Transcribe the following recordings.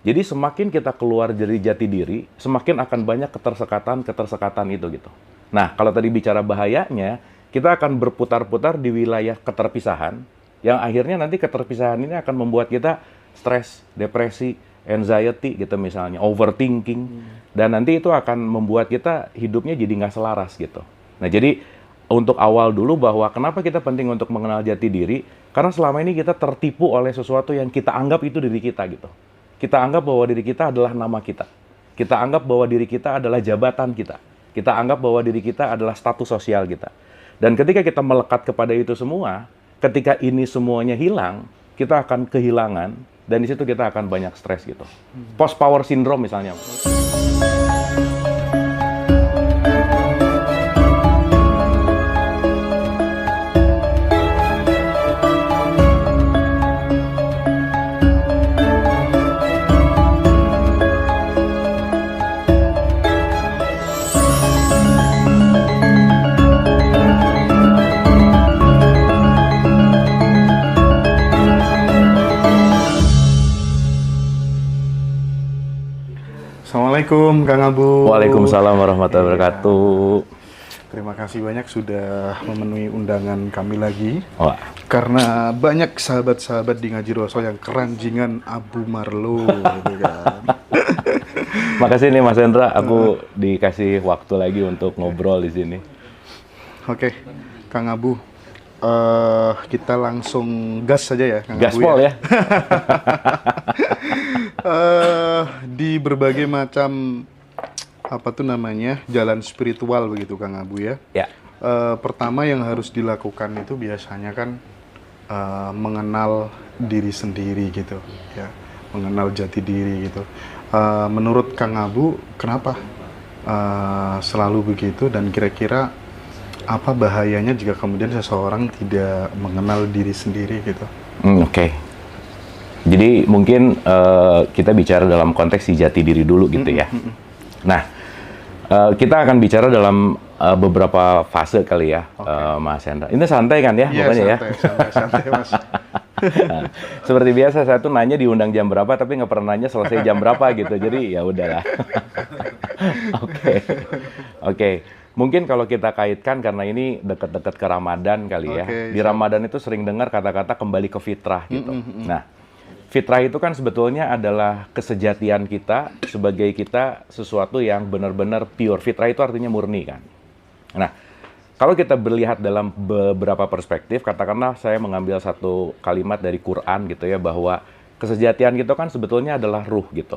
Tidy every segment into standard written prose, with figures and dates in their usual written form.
Jadi semakin kita keluar dari jati diri, semakin akan banyak ketersekatan itu gitu. Nah, kalau tadi bicara bahayanya, kita akan berputar-putar di wilayah keterpisahan, yang akhirnya nanti keterpisahan ini akan membuat kita stres, depresi, anxiety gitu misalnya, overthinking, dan nanti itu akan membuat kita hidupnya jadi nggak selaras gitu. Nah, jadi untuk awal dulu bahwa kenapa kita penting untuk mengenal jati diri, karena selama ini kita tertipu oleh sesuatu yang kita anggap itu diri kita gitu. Kita anggap bahwa diri kita adalah nama kita. Kita anggap bahwa diri kita adalah jabatan kita. Kita anggap bahwa diri kita adalah status sosial kita. Dan ketika kita melekat kepada itu semua, ketika ini semuanya hilang, kita akan kehilangan, dan di situ kita akan banyak stres gitu. Post power syndrome misalnya. Assalamualaikum Kang Abu. Waalaikumsalam warahmatullahi wabarakatuh. Terima kasih banyak sudah memenuhi undangan kami lagi. Wah. Karena banyak sahabat-sahabat di Ngaji Rasul yang keranjingan Abu Marlo gitu kan. Makasih nih Mas Hendra, aku dikasih waktu lagi untuk ngobrol di sini. Oke, Kang Abu. Kita langsung gas saja ya Kang Abu. Gaspol ya. Di berbagai macam jalan spiritual begitu Kang Abu ya. Ya. Pertama yang harus dilakukan itu biasanya kan mengenal diri sendiri gitu ya, mengenal jati diri gitu. Menurut Kang Abu kenapa selalu begitu, dan kira-kira apa bahayanya jika kemudian seseorang tidak mengenal diri sendiri gitu? Oke. Jadi mungkin kita bicara dalam konteks si jati diri dulu gitu ya. Nah, kita akan bicara dalam beberapa fase kali ya, Mas Hendra. Ini santai kan ya, pokoknya ya? Santai Mas. Nah, seperti biasa saya tuh nanya diundang jam berapa, tapi nggak pernah nanya selesai jam berapa gitu. Jadi ya udahlah. Oke. Mungkin kalau kita kaitkan karena ini dekat-dekat ke Ramadan kali ya. Di Ramadan itu sering dengar kata-kata kembali ke fitrah gitu. Nah, fitrah itu kan sebetulnya adalah kesejatian kita sebagai kita sesuatu yang benar-benar pure. Fitrah itu artinya murni kan. Nah, kalau kita melihat dalam beberapa perspektif, katakanlah saya mengambil satu kalimat dari Quran gitu ya, bahwa kesejatian kita kan sebetulnya adalah ruh gitu.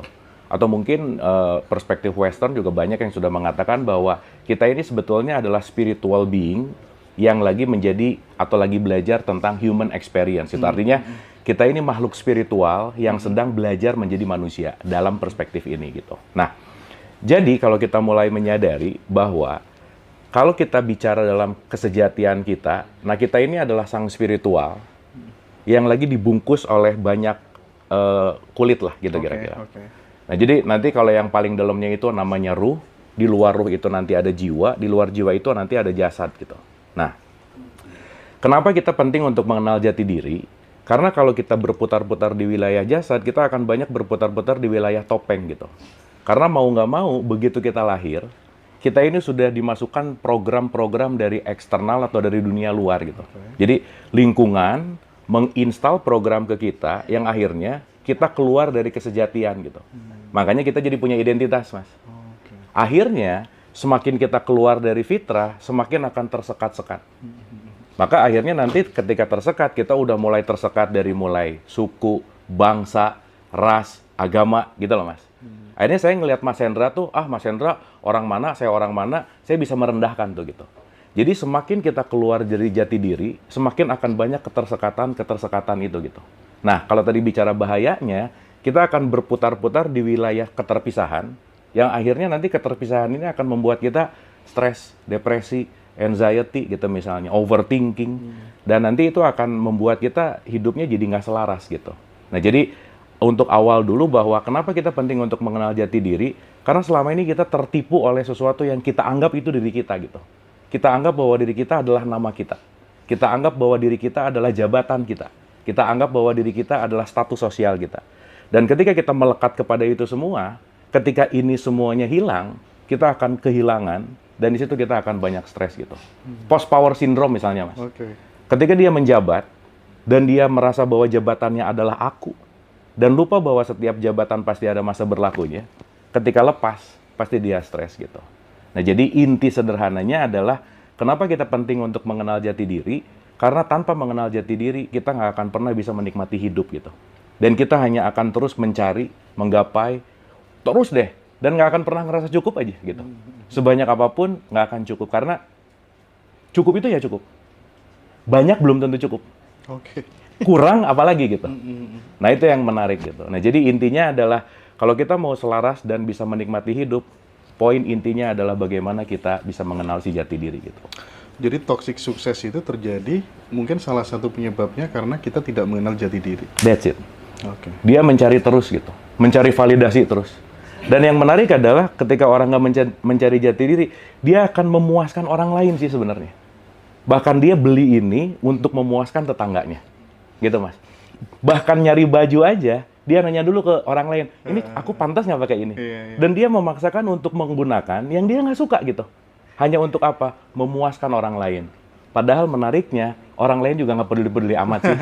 Atau mungkin perspektif Western juga banyak yang sudah mengatakan bahwa kita ini sebetulnya adalah spiritual being yang lagi menjadi atau lagi belajar tentang human experience. Itu artinya kita ini makhluk spiritual yang sedang belajar menjadi manusia dalam perspektif ini gitu. Nah, jadi kalau kita mulai menyadari bahwa kalau kita bicara dalam kesejatian kita, nah kita ini adalah sang spiritual yang lagi dibungkus oleh banyak kulit lah gitu kira-kira. Nah, jadi nanti kalau yang paling dalamnya itu namanya ruh, di luar ruh itu nanti ada jiwa, di luar jiwa itu nanti ada jasad gitu. Nah, kenapa kita penting untuk mengenal jati diri? Karena kalau kita berputar-putar di wilayah jasad, kita akan banyak berputar-putar di wilayah topeng gitu. Karena mau nggak mau, begitu kita lahir, kita ini sudah dimasukkan program-program dari eksternal atau dari dunia luar gitu. Jadi lingkungan menginstal program ke kita yang akhirnya kita keluar dari kesejatian gitu. Makanya kita jadi punya identitas, Mas. Akhirnya, semakin kita keluar dari fitrah, semakin akan tersekat-sekat. Maka akhirnya nanti ketika tersekat, kita udah mulai tersekat dari mulai suku, bangsa, ras, agama, gitu loh, Mas. Akhirnya saya ngelihat Mas Hendra tuh, Mas Hendra orang mana, saya bisa merendahkan tuh gitu. Jadi semakin kita keluar dari jati diri, semakin akan banyak ketersekatan itu gitu. Nah, kalau tadi bicara bahayanya, kita akan berputar-putar di wilayah keterpisahan, yang akhirnya nanti keterpisahan ini akan membuat kita stres, depresi, anxiety gitu misalnya, overthinking, dan nanti itu akan membuat kita hidupnya jadi nggak selaras gitu. Nah, jadi untuk awal dulu bahwa kenapa kita penting untuk mengenal jati diri, karena selama ini kita tertipu oleh sesuatu yang kita anggap itu diri kita gitu. Kita anggap bahwa diri kita adalah nama kita. Kita anggap bahwa diri kita adalah jabatan kita. Kita anggap bahwa diri kita adalah status sosial kita. Dan ketika kita melekat kepada itu semua, ketika ini semuanya hilang, kita akan kehilangan, dan di situ kita akan banyak stres gitu. Post power syndrome misalnya, Mas. Ketika dia menjabat, dan dia merasa bahwa jabatannya adalah aku, dan lupa bahwa setiap jabatan pasti ada masa berlakunya, ketika lepas, pasti dia stres gitu. Nah, jadi inti sederhananya adalah, kenapa kita penting untuk mengenal jati diri? Karena tanpa mengenal jati diri, kita nggak akan pernah bisa menikmati hidup gitu. Dan kita hanya akan terus mencari, menggapai, terus deh. Dan nggak akan pernah ngerasa cukup aja gitu. Sebanyak apapun, nggak akan cukup. Karena cukup itu ya cukup. Banyak belum tentu cukup. Kurang apalagi gitu. Nah, itu yang menarik gitu. Nah, jadi intinya adalah, kalau kita mau selaras dan bisa menikmati hidup, poin intinya adalah bagaimana kita bisa mengenal si jati diri gitu. Jadi toxic sukses itu terjadi, mungkin salah satu penyebabnya karena kita tidak mengenal jati diri. That's it. Dia mencari terus gitu, mencari validasi terus. Dan yang menarik adalah ketika orang nggak mencari jati diri, dia akan memuaskan orang lain sih sebenarnya. Bahkan dia beli ini untuk memuaskan tetangganya, gitu Mas. Bahkan nyari baju aja, dia nanya dulu ke orang lain, ini aku pantas nggak pakai ini? Dan dia memaksakan untuk menggunakan yang dia nggak suka gitu. Hanya untuk apa? Memuaskan orang lain. Padahal menariknya, orang lain juga nggak peduli-peduli amat sih.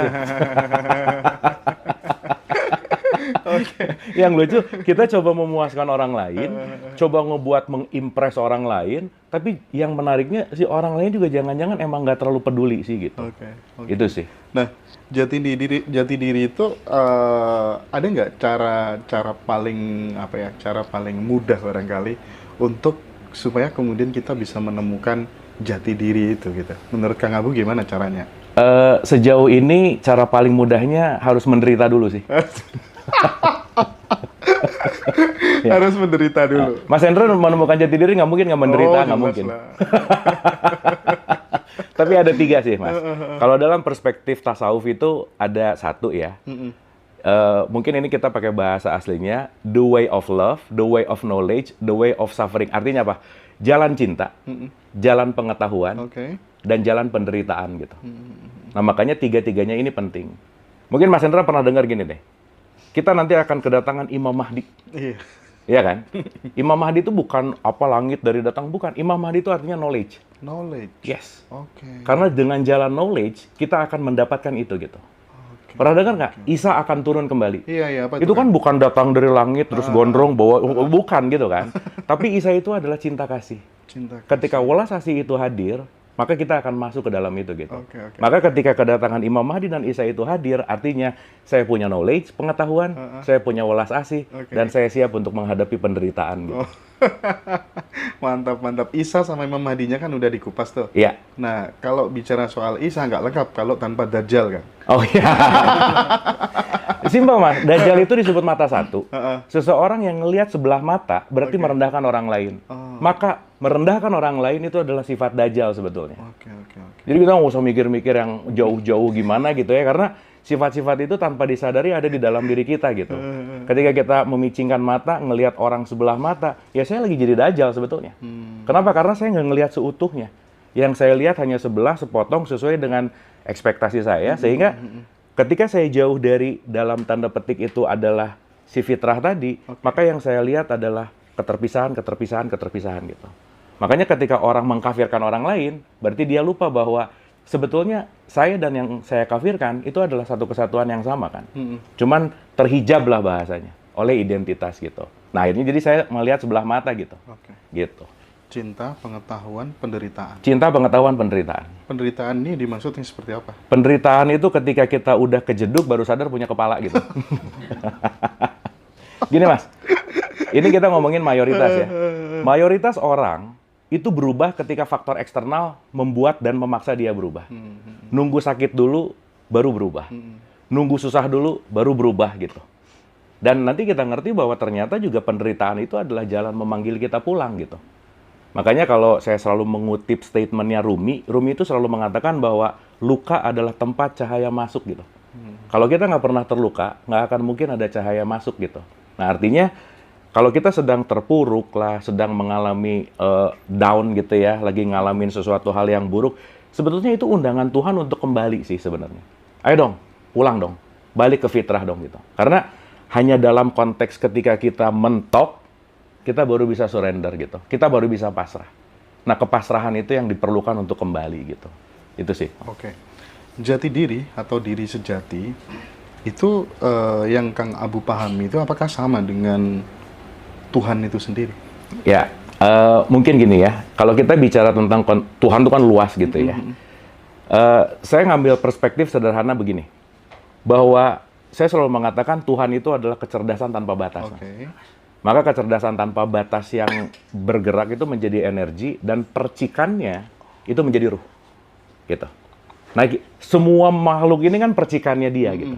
Yang lucu, kita coba memuaskan orang lain, coba ngebuat mengimpress orang lain, tapi yang menariknya si orang lain juga jangan-jangan emang nggak terlalu peduli sih gitu. Itu sih. Nah, jati diri itu ada nggak cara paling mudah barangkali untuk supaya kemudian kita bisa menemukan jati diri itu gitu. Menurut Kang Abu gimana caranya? Sejauh ini cara paling mudahnya harus menderita dulu sih. Harus menderita dulu. Mas Hendra menemukan jati diri nggak mungkin nggak menderita, nggak mungkin. Tapi ada 3 sih, Mas. Kalau dalam perspektif tasawuf itu ada 1 ya. Mungkin ini kita pakai bahasa aslinya, the way of love, the way of knowledge, the way of suffering. Artinya apa? Jalan cinta, jalan pengetahuan, dan jalan penderitaan gitu. Nah, makanya 3-tiganya ini penting. Mungkin Mas Hendra pernah dengar gini deh. Kita nanti akan kedatangan Imam Mahdi. Iya kan? Imam Mahdi itu bukan apa langit dari datang, bukan. Imam Mahdi itu artinya knowledge. Yes. Karena dengan jalan knowledge, kita akan mendapatkan itu gitu. Pernah dengar nggak? Isa akan turun kembali. Iya. Itu kan bukan datang dari langit terus gondrong bawa, bukan gitu kan. Tapi Isa itu adalah cinta kasih. Ketika welas asih itu hadir, maka kita akan masuk ke dalam itu gitu. Maka ketika kedatangan Imam Mahdi dan Isa itu hadir, artinya saya punya knowledge, pengetahuan, saya punya welas asih, dan saya siap untuk menghadapi penderitaan gitu. Mantap. Isa sama Imam Mahdinya kan udah dikupas tuh. Iya. Nah, kalau bicara soal Isa nggak lengkap kalau tanpa Dajjal kan? Oh iya. Simpel Mas, Dajjal itu disebut mata satu. Seseorang yang ngelihat sebelah mata berarti merendahkan orang lain. Maka merendahkan orang lain itu adalah sifat Dajjal sebetulnya. Jadi kita nggak usah mikir-mikir yang jauh-jauh gimana gitu ya, karena sifat-sifat itu tanpa disadari ada di dalam diri kita gitu. Ketika kita memicingkan mata, ngelihat orang sebelah mata, ya saya lagi jadi Dajjal sebetulnya. Kenapa? Karena saya nggak ngelihat seutuhnya. Yang saya lihat hanya sebelah, sepotong sesuai dengan ekspektasi saya, sehingga ketika saya jauh dari dalam tanda petik itu adalah si fitrah tadi, maka yang saya lihat adalah keterpisahan gitu. Makanya ketika orang mengkafirkan orang lain, berarti dia lupa bahwa sebetulnya saya dan yang saya kafirkan itu adalah satu kesatuan yang sama kan. Cuman terhijab lah bahasanya oleh identitas gitu. Nah, akhirnya jadi saya melihat sebelah mata gitu. Gitu. Cinta, pengetahuan, penderitaan. Cinta, pengetahuan, penderitaan. Penderitaan ini dimaksudnya seperti apa? Penderitaan itu ketika kita udah kejeduk baru sadar punya kepala gitu. Gini Mas, ini kita ngomongin mayoritas ya. Mayoritas orang itu berubah ketika faktor eksternal membuat dan memaksa dia berubah. Nunggu sakit dulu, baru berubah. Nunggu susah dulu, baru berubah gitu. Dan nanti kita ngerti bahwa ternyata juga penderitaan itu adalah jalan memanggil kita pulang gitu. Makanya kalau saya selalu mengutip statementnya Rumi itu selalu mengatakan bahwa luka adalah tempat cahaya masuk gitu. Kalau kita nggak pernah terluka, nggak akan mungkin ada cahaya masuk gitu. Nah artinya, kalau kita sedang terpuruk lah, sedang mengalami down gitu ya, lagi ngalamin sesuatu hal yang buruk, sebetulnya itu undangan Tuhan untuk kembali sih sebenarnya. Ayo dong, pulang dong, balik ke fitrah dong gitu. Karena hanya dalam konteks ketika kita mentok, kita baru bisa surrender gitu. Kita baru bisa pasrah. Nah, kepasrahan itu yang diperlukan untuk kembali gitu. Itu sih. Oke. Jati diri atau diri sejati itu yang Kang Abu pahami itu apakah sama dengan Tuhan itu sendiri? Ya, mungkin gini ya. Kalau kita bicara tentang Tuhan itu kan luas gitu ya. Saya ngambil perspektif sederhana begini. Bahwa saya selalu mengatakan Tuhan itu adalah kecerdasan tanpa batas. Okay. Maka kecerdasan tanpa batas yang bergerak itu menjadi energi dan percikannya itu menjadi ruh. Gitu. Nah, semua makhluk ini kan percikannya dia gitu.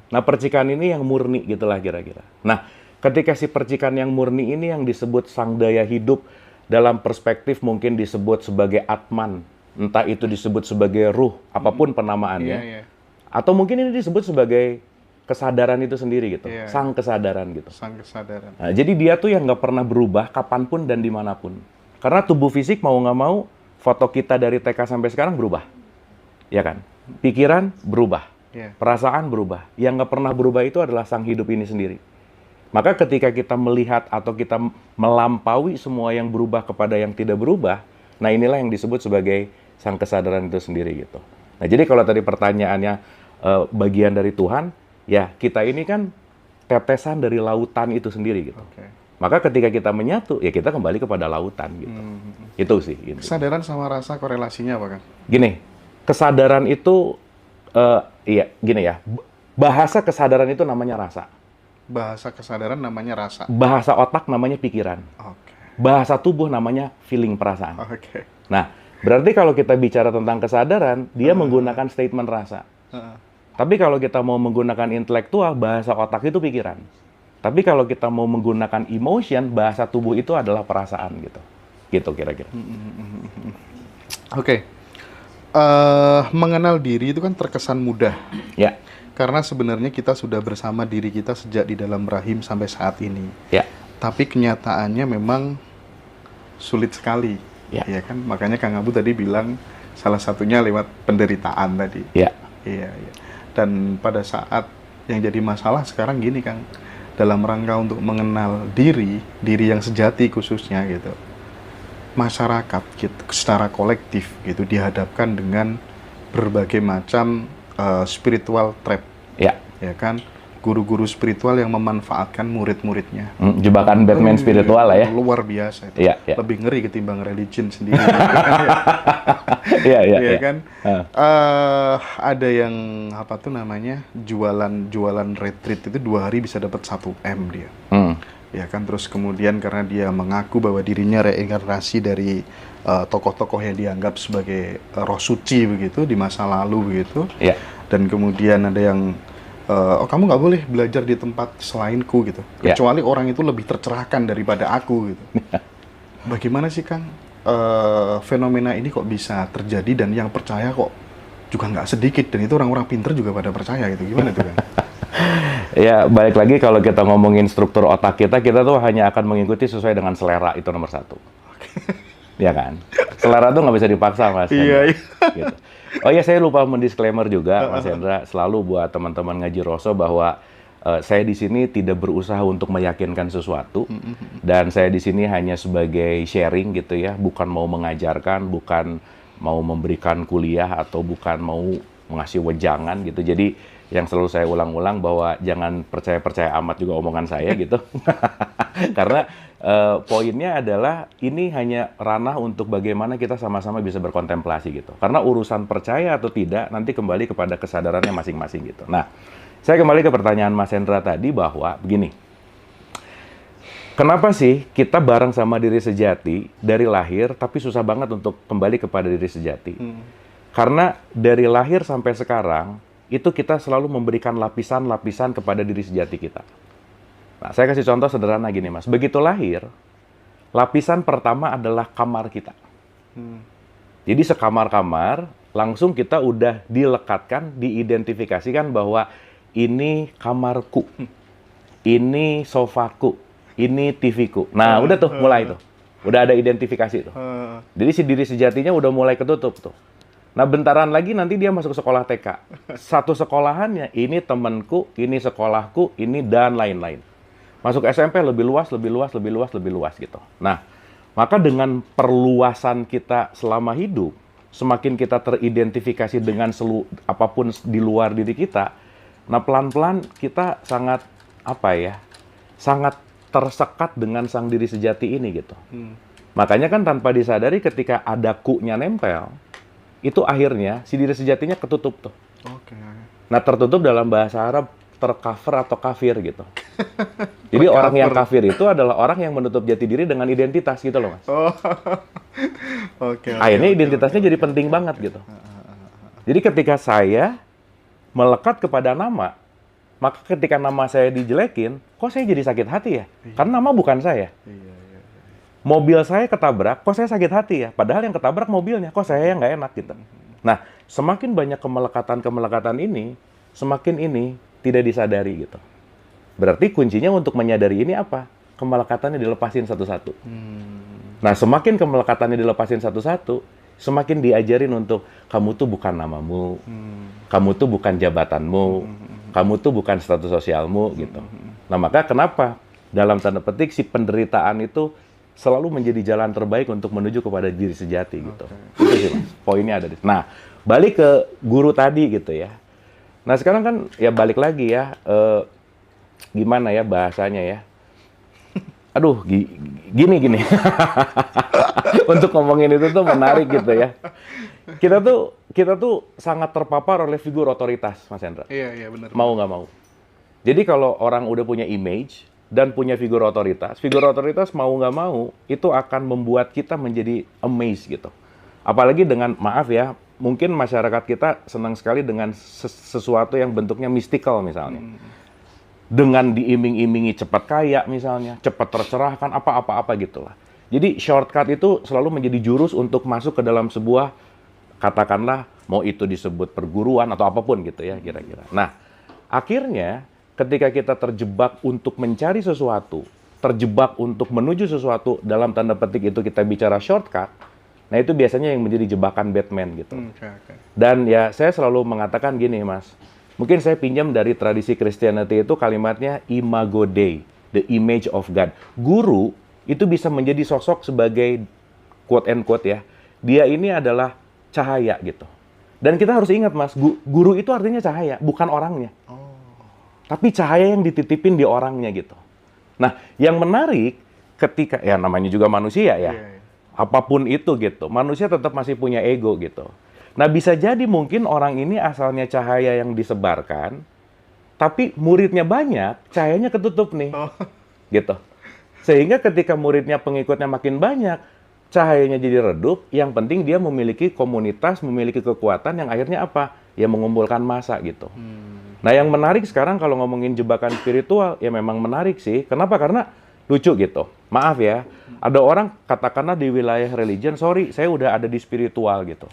Nah, percikan ini yang murni gitulah kira-kira. Nah, ketika si percikan yang murni ini yang disebut sang daya hidup dalam perspektif mungkin disebut sebagai Atman, entah itu disebut sebagai ruh, apapun penamaannya. Atau mungkin ini disebut sebagai kesadaran itu sendiri gitu, sang kesadaran gitu. Sang kesadaran. Nah, jadi dia tuh yang nggak pernah berubah kapanpun dan dimanapun. Karena tubuh fisik mau nggak mau, foto kita dari TK sampai sekarang berubah, ya kan? Pikiran berubah, perasaan berubah. Yang nggak pernah berubah itu adalah sang hidup ini sendiri. Maka ketika kita melihat atau kita melampaui semua yang berubah kepada yang tidak berubah, nah inilah yang disebut sebagai sang kesadaran itu sendiri gitu. Nah, jadi kalau tadi pertanyaannya bagian dari Tuhan, ya kita ini kan tetesan dari lautan itu sendiri gitu. Maka ketika kita menyatu, ya kita kembali kepada lautan gitu. Itu sih. Gitu. Kesadaran sama rasa korelasinya apa, Kang? Gini, kesadaran itu, gini ya, bahasa kesadaran itu namanya rasa. Bahasa kesadaran namanya rasa. Bahasa otak namanya pikiran. Bahasa tubuh namanya feeling perasaan. Nah, berarti kalau kita bicara tentang kesadaran, dia menggunakan statement rasa. Tapi kalau kita mau menggunakan intelektual, bahasa otak itu pikiran. Tapi kalau kita mau menggunakan emotion, bahasa tubuh itu adalah perasaan gitu. Gitu kira-kira. Mengenal diri itu kan terkesan mudah. Ya. Karena sebenarnya kita sudah bersama diri kita sejak di dalam rahim sampai saat ini. Ya. Tapi kenyataannya memang sulit sekali. Ya kan? Makanya Kang Abu tadi bilang salah satunya lewat penderitaan tadi. Ya. Iya. Dan pada saat yang jadi masalah sekarang gini, Kang, dalam rangka untuk mengenal diri yang sejati khususnya gitu, masyarakat gitu, secara kolektif gitu dihadapkan dengan berbagai macam spiritual trap, ya kan, guru-guru spiritual yang memanfaatkan murid-muridnya. Jebakan Batman spiritual lah ya. Luar biasa itu. Lebih ngeri ketimbang religion sendiri. Iya kan. Ada yang apa tuh namanya jualan retreat itu 2 hari bisa dapat 1 M dia. Ya kan, terus kemudian karena dia mengaku bahwa dirinya reinkarnasi dari tokoh-tokoh yang dianggap sebagai roh suci begitu di masa lalu begitu. Dan kemudian ada yang kamu nggak boleh belajar di tempat selainku gitu, kecuali orang itu lebih tercerahkan daripada aku gitu. Bagaimana sih, Kang, fenomena ini kok bisa terjadi dan yang percaya kok juga nggak sedikit, dan itu orang-orang pinter juga pada percaya gitu. Gimana tuh, Kang? Ya, balik lagi kalau kita ngomongin struktur otak kita tuh hanya akan mengikuti sesuai dengan selera, itu nomor 1. Ya kan? Selera tuh nggak bisa dipaksa, Mas. Iya. Gitu. Oh iya, saya lupa mendisklaimer juga, Mas Hendra, selalu buat teman-teman ngaji Roso bahwa saya di sini tidak berusaha untuk meyakinkan sesuatu, dan saya di sini hanya sebagai sharing gitu ya, bukan mau mengajarkan, bukan mau memberikan kuliah, atau bukan mau ngasih wejangan gitu. Jadi yang selalu saya ulang-ulang bahwa jangan percaya-percaya amat juga omongan saya gitu. Karena poinnya adalah ini hanya ranah untuk bagaimana kita sama-sama bisa berkontemplasi gitu. Karena urusan percaya atau tidak nanti kembali kepada kesadarannya masing-masing gitu. Nah, saya kembali ke pertanyaan Mas Hendra tadi bahwa begini. Kenapa sih kita bareng sama diri sejati dari lahir tapi susah banget untuk kembali kepada diri sejati? Karena dari lahir sampai sekarang itu kita selalu memberikan lapisan-lapisan kepada diri sejati kita. Nah, saya kasih contoh sederhana gini, Mas. Begitu lahir, lapisan pertama adalah kamar kita. Jadi sekamar-kamar, langsung kita udah dilekatkan, diidentifikasikan bahwa ini kamarku, ini sofaku, ini TV-ku. Nah, udah tuh, mulai tuh. Udah ada identifikasi tuh. Jadi si diri sejatinya udah mulai ketutup tuh. Nah, bentaran lagi nanti dia masuk sekolah TK. Satu sekolahannya, ini temanku, ini sekolahku, ini dan lain-lain. Masuk SMP lebih luas, lebih luas, lebih luas, lebih luas gitu. Nah, maka dengan perluasan kita selama hidup, semakin kita teridentifikasi dengan apapun di luar diri kita, nah pelan-pelan kita sangat, sangat tersekat dengan sang diri sejati ini gitu. Makanya kan tanpa disadari ketika ada ku-nya nempel, itu akhirnya si diri sejatinya ketutup tuh. Nah, tertutup dalam bahasa Arab tercover atau kafir gitu. Jadi orang yang kafir itu adalah orang yang menutup jati diri dengan identitas gitu loh, Mas. Akhirnya identitasnya jadi penting banget gitu. Jadi ketika saya melekat kepada nama, maka ketika nama saya dijelekin, kok saya jadi sakit hati ya? Karena nama bukan saya. Mobil saya ketabrak, kok saya sakit hati ya? Padahal yang ketabrak mobilnya, kok saya yang nggak enak gitu. Nah, semakin banyak kemelekatan-kemelekatan ini, semakin ini tidak disadari gitu. Berarti kuncinya untuk menyadari ini apa? Kemelekatannya dilepasin satu-satu. Nah, semakin kemelekatannya dilepasin satu-satu, semakin diajarin untuk kamu tuh bukan namamu, kamu tuh bukan jabatanmu, kamu tuh bukan status sosialmu gitu. Nah, maka kenapa dalam tanda petik si penderitaan itu selalu menjadi jalan terbaik untuk menuju kepada diri sejati gitu. Itu sih, Mas. Poinnya ada di. Nah, balik ke guru tadi gitu ya. Nah, sekarang kan ya balik lagi ya, gimana ya bahasanya ya. Aduh, gini. Untuk ngomongin itu tuh menarik gitu ya. Kita tuh sangat terpapar oleh figur otoritas, Mas Hendra. Iya, benar. Mau nggak mau. Jadi kalau orang udah punya image dan punya figur otoritas mau nggak mau itu akan membuat kita menjadi amazed gitu. Apalagi dengan, maaf ya, mungkin masyarakat kita senang sekali dengan sesuatu yang bentuknya mystical misalnya. Dengan diiming-imingi cepat kaya misalnya, cepat tercerahkan, apa-apa gitulah. Jadi shortcut itu selalu menjadi jurus untuk masuk ke dalam sebuah, katakanlah, mau itu disebut perguruan atau apapun gitu ya kira-kira. Nah, akhirnya ketika kita terjebak untuk mencari sesuatu, terjebak untuk menuju sesuatu, dalam tanda petik itu kita bicara shortcut, nah itu biasanya yang menjadi jebakan Batman gitu. Dan ya saya selalu mengatakan gini, Mas, mungkin saya pinjam dari tradisi Christianity itu kalimatnya Imago Dei, the image of God. Guru itu bisa menjadi sosok sebagai quote and quote ya, dia ini adalah cahaya gitu. Dan kita harus ingat, Mas, guru itu artinya cahaya, bukan orangnya. Tapi cahaya yang dititipin di orangnya gitu. Nah, yang menarik ketika, ya namanya juga manusia ya, apapun itu gitu, manusia tetap masih punya ego gitu. Nah, bisa jadi mungkin orang ini asalnya cahaya yang disebarkan, tapi muridnya banyak, cahayanya ketutup nih. Gitu. Sehingga ketika muridnya, pengikutnya makin banyak, cahayanya jadi redup, yang penting dia memiliki komunitas, memiliki kekuatan yang akhirnya apa? Ya mengumpulkan massa gitu. Nah, yang menarik sekarang kalau ngomongin jebakan spiritual, ya memang menarik sih. Kenapa? Karena lucu gitu. Maaf ya, ada orang katakanlah di wilayah religion, sorry, saya udah ada di spiritual gitu.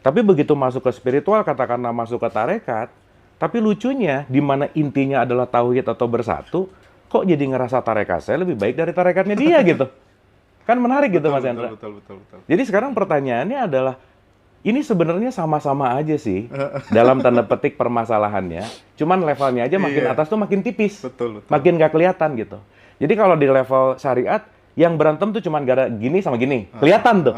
Tapi begitu masuk ke spiritual, katakanlah masuk ke tarekat, tapi lucunya, di mana intinya adalah tauhid atau bersatu, kok jadi ngerasa tarekat saya lebih baik dari tarekatnya dia gitu. Kan menarik gitu, Mas Hendra. Betul. Jadi sekarang pertanyaannya adalah, ini sebenarnya sama-sama aja sih dalam tanda petik permasalahannya. Cuman levelnya aja makin atas tuh makin tipis. Betul. Makin nggak kelihatan gitu. Jadi kalau di level syariat, yang berantem tuh cuman gara gini sama gini. Kelihatan tuh.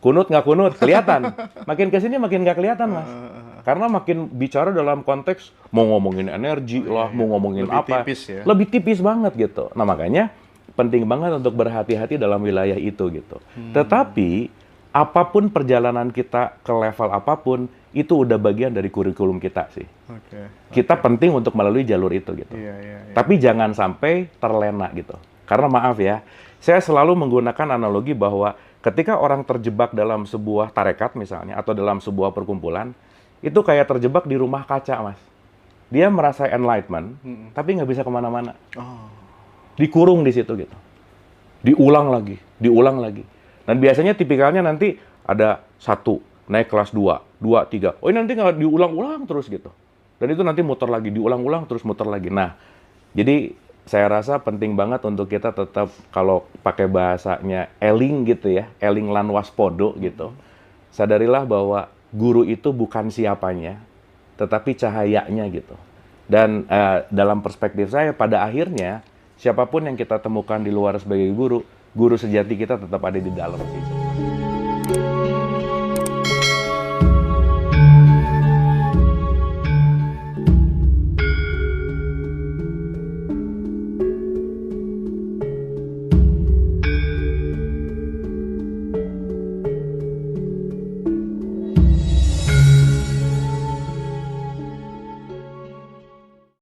Kunut nggak kunut, kelihatan. Makin kesini makin nggak kelihatan, Mas. Karena makin bicara dalam konteks mau ngomongin energi lah, mau ngomongin lebih apa. Tipis, ya? Lebih tipis banget gitu. Nah, makanya penting banget untuk berhati-hati dalam wilayah itu gitu. Tetapi apapun perjalanan kita ke level apapun, itu udah bagian dari kurikulum kita sih. Kita penting untuk melalui jalur itu gitu. Tapi jangan sampai terlena gitu. Karena maaf ya, saya selalu menggunakan analogi bahwa ketika orang terjebak dalam sebuah tarekat misalnya, atau dalam sebuah perkumpulan, itu kayak terjebak di rumah kaca, Mas. Dia merasa enlightenment, tapi nggak bisa kemana-mana. Dikurung di situ gitu. Diulang lagi. Dan biasanya tipikalnya nanti ada 1, naik kelas 2, 2, 3. Oh, ini nanti nggak diulang-ulang terus gitu. Dan itu nanti muter lagi, diulang-ulang terus muter lagi. Nah, jadi saya rasa penting banget untuk kita tetap, kalau pakai bahasanya eling gitu ya, eling lan waspodo gitu. Sadarilah bahwa guru itu bukan siapanya, tetapi cahayanya gitu. Dan dalam perspektif saya, pada akhirnya siapapun yang kita temukan di luar sebagai guru, guru sejati kita tetap ada di dalam sih.